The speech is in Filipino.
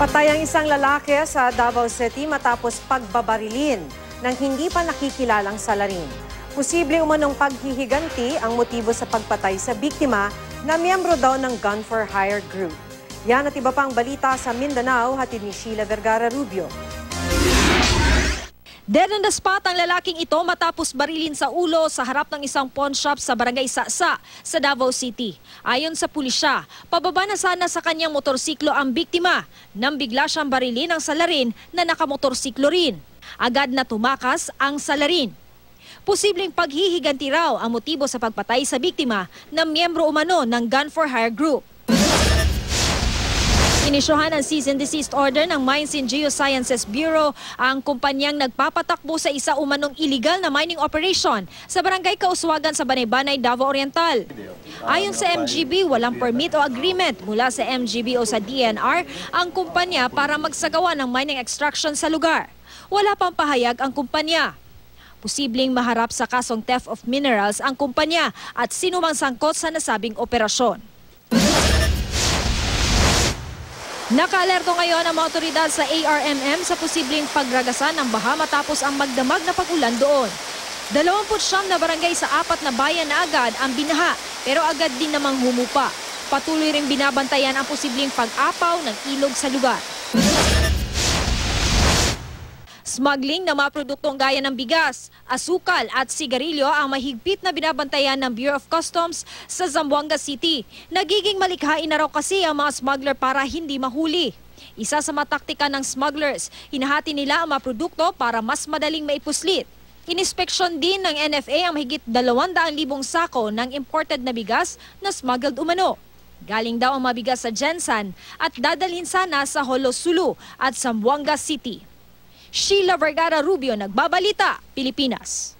Patay ang isang lalaki sa Davao City matapos pagbabarilin ng hindi pa nakikilalang salarin. Posible umanong paghihiganti ang motibo sa pagpatay sa biktima na miyembro daw ng Gun for Hire group. Yan at iba pang balita sa Mindanao, hatid ni Sheila Vergara Rubio. Dead on the spot ang lalaking ito matapos barilin sa ulo sa harap ng isang pawn shop sa Barangay Sasa sa Davao City. Ayon sa pulisya, pababa na sana sa kanyang motorsiklo ang biktima nang bigla siyang barilin ng salarin na nakamotorsiklo rin. Agad na tumakas ang salarin. Posibleng paghihiganti raw ang motibo sa pagpatay sa biktima na miyembro umano ng Gun for Hire group. Inisyuhan ang cease and desist order ng Mines and Geosciences Bureau ang kumpanyang nagpapatakbo sa isa umanong illegal na mining operation sa Barangay Kauswagan sa Banay-Banay, Davao Oriental. Ayon sa MGB, walang permit o agreement mula sa MGB o sa DNR ang kumpanya para magsagawa ng mining extraction sa lugar. Wala pang pahayag ang kumpanya. Posibleng maharap sa kasong theft of minerals ang kumpanya at sinumang sangkot sa nasabing operasyon. Naka-alerto ngayon ang mga otoridad sa ARMM sa posibleng pagragasan ng baha matapos ang magdamag na pag-ulan doon. 29 na barangay sa 4 na bayan na agad ang binaha pero agad din namang humupa. Patuloy ring binabantayan ang posibleng pag-apaw ng ilog sa lugar. Smuggling ng mga produktong gaya ng bigas, asukal at sigarilyo ang mahigpit na binabantayan ng Bureau of Customs sa Zamboanga City. Nagiging malikhain na raw kasi ang mga smuggler para hindi mahuli. Isa sa mga taktika ng smugglers, hinahati nila ang mga produkto para mas madaling maipuslit. Inispeksyon din ng NFA ang mahigit 200,000 sako ng imported na bigas na smuggled umano. Galing daw ang mabigas sa Jensan at dadalhin sana sa Holosulu at Zamboanga City. Sheila Vergara Rubio, Nagbabalita, Pilipinas.